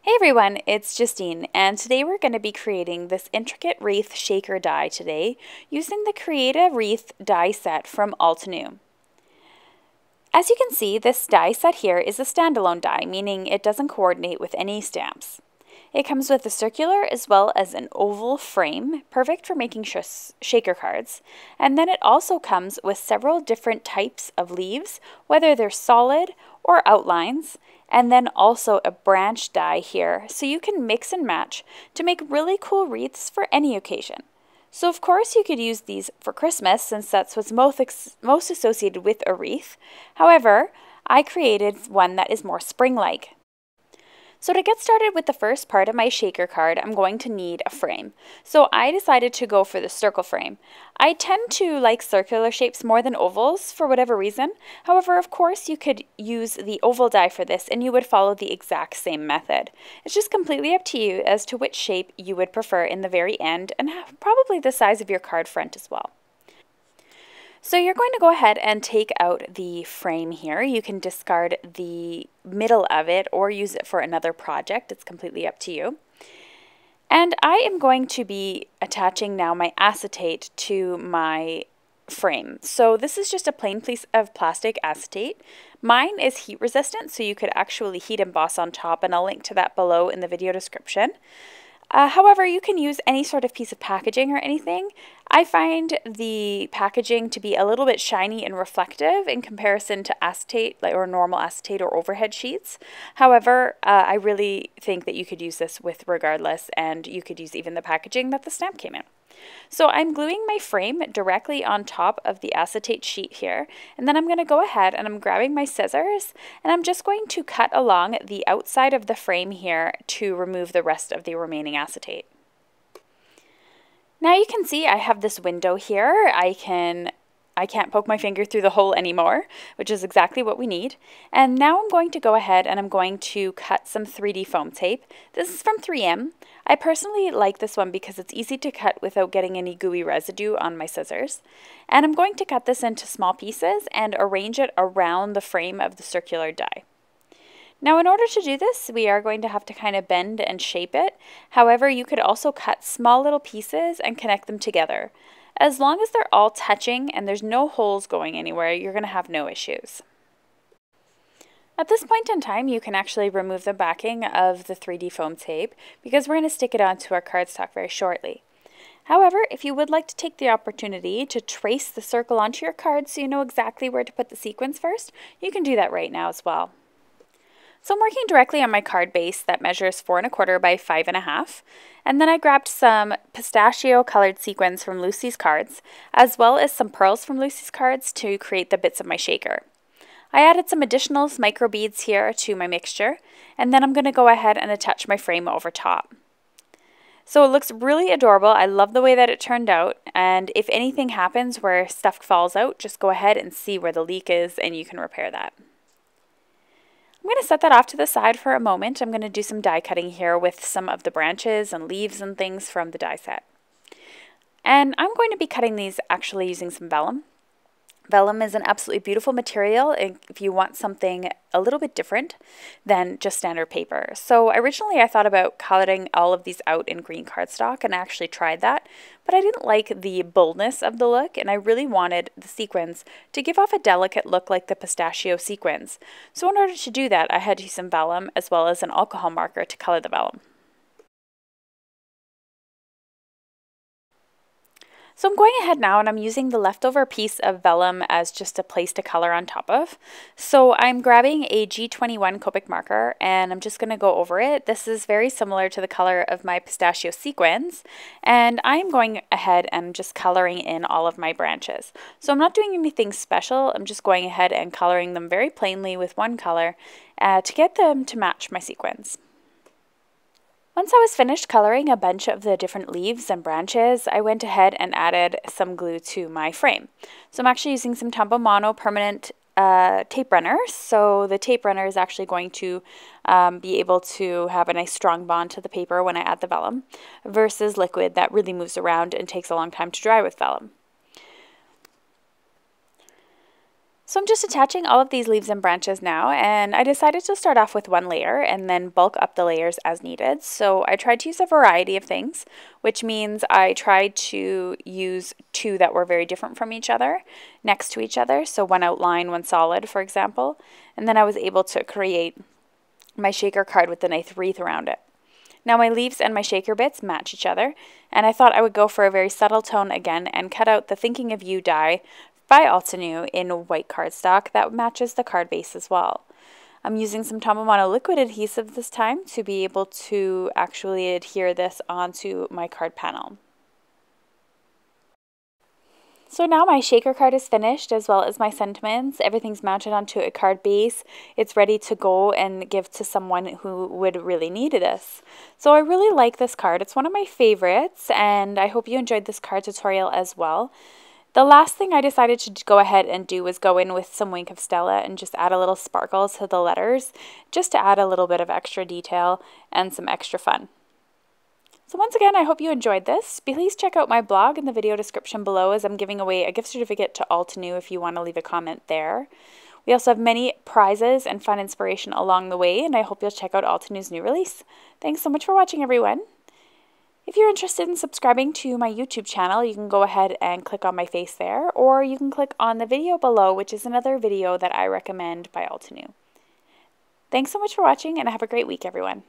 Hey everyone, it's Justine, and today we're going to be creating this intricate wreath shaker die today using the Creative Wreath Die Set from Altenew. As you can see, this die set here is a standalone die, meaning it doesn't coordinate with any stamps. It comes with a circular as well as an oval frame, perfect for making shaker cards, and then it also comes with several different types of leaves, whether they're solid or outlines, and then also a branch die here, so you can mix and match to make really cool wreaths for any occasion. So of course you could use these for Christmas, since that's what's most associated with a wreath. However, I created one that is more spring-like. So to get started with the first part of my shaker card, I'm going to need a frame. So I decided to go for the circle frame. I tend to like circular shapes more than ovals for whatever reason. However, of course, you could use the oval die for this and you would follow the exact same method. It's just completely up to you as to which shape you would prefer in the very end, and probably the size of your card front as well. So you're going to go ahead and take out the frame here. You can discard the middle of it or use it for another project. It's completely up to you. And I am going to be attaching now my acetate to my frame. So this is just a plain piece of plastic acetate. Mine is heat resistant, so you could actually heat emboss on top, and I'll link to that below in the video description. However, you can use any sort of piece of packaging or anything. I find the packaging to be a little bit shiny and reflective in comparison to acetate, or normal acetate or overhead sheets. However, I really think that you could use this with regardless, and you could use even the packaging that the stamp came in. So I'm gluing my frame directly on top of the acetate sheet here, and then I'm going to go ahead and I'm grabbing my scissors, and I'm just going to cut along the outside of the frame here to remove the rest of the remaining acetate. Now you can see I have this window here. I can't poke my finger through the hole anymore, which is exactly what we need. And now I'm going to go ahead and I'm going to cut some 3D foam tape. This is from 3M. I personally like this one because it's easy to cut without getting any gooey residue on my scissors. And I'm going to cut this into small pieces and arrange it around the frame of the circular die. Now in order to do this, we are going to have to kind of bend and shape it. However, you could also cut small little pieces and connect them together. As long as they're all touching and there's no holes going anywhere, you're going to have no issues. At this point in time, you can actually remove the backing of the 3D foam tape because we're going to stick it onto our cardstock very shortly. However, if you would like to take the opportunity to trace the circle onto your card so you know exactly where to put the sequins first, you can do that right now as well. So I'm working directly on my card base that measures 4 1/4 by 5 1/2, and then I grabbed some pistachio colored sequins from Lucy's cards, as well as some pearls from Lucy's cards to create the bits of my shaker. I added some additional micro beads here to my mixture, and then I'm going to go ahead and attach my frame over top. So it looks really adorable. I love the way that it turned out, and if anything happens where stuff falls out, just go ahead and see where the leak is and you can repair that. I'm going to set that off to the side for a moment. I'm going to do some die cutting here with some of the branches and leaves and things from the die set. And I'm going to be cutting these actually using some vellum. Vellum is an absolutely beautiful material if you want something a little bit different than just standard paper. So originally I thought about coloring all of these out in green cardstock, and I actually tried that, but I didn't like the boldness of the look, and I really wanted the sequins to give off a delicate look like the pistachio sequins. So in order to do that, I had to use some vellum as well as an alcohol marker to color the vellum. So I'm going ahead now and I'm using the leftover piece of vellum as just a place to color on top of. So I'm grabbing a G21 COPIC marker and I'm just going to go over it. This is very similar to the color of my pistachio sequins, and I'm going ahead and just coloring in all of my branches. So I'm not doing anything special, I'm just going ahead and coloring them very plainly with one color to get them to match my sequins. Once I was finished coloring a bunch of the different leaves and branches, I went ahead and added some glue to my frame. So I'm actually using some Tombow Mono permanent tape runner. So the tape runner is actually going to be able to have a nice strong bond to the paper when I add the vellum, versus liquid that really moves around and takes a long time to dry with vellum. So I'm just attaching all of these leaves and branches now, and I decided to start off with one layer and then bulk up the layers as needed. So I tried to use a variety of things, which means I tried to use two that were very different from each other, next to each other, so one outline, one solid, for example, and then I was able to create my shaker card with the nice wreath around it. Now my leaves and my shaker bits match each other, and I thought I would go for a very subtle tone again and cut out the Thinking of You die by Altenew in white cardstock that matches the card base as well. I'm using some Tombow liquid adhesive this time to be able to actually adhere this onto my card panel. So now my shaker card is finished, as well as my sentiments. Everything's mounted onto a card base. It's ready to go and give to someone who would really need this. So I really like this card. It's one of my favorites, and I hope you enjoyed this card tutorial as well. The last thing I decided to go ahead and do was go in with some Wink of Stella and just add a little sparkle to the letters, just to add a little bit of extra detail and some extra fun. So once again, I hope you enjoyed this. Please check out my blog in the video description below, as I'm giving away a gift certificate to Altenew if you want to leave a comment there. We also have many prizes and fun inspiration along the way, and I hope you'll check out Altenew's new release. Thanks so much for watching, everyone. If you're interested in subscribing to my YouTube channel, you can go ahead and click on my face there, or you can click on the video below, which is another video that I recommend by Altenew. Thanks so much for watching, and have a great week, everyone.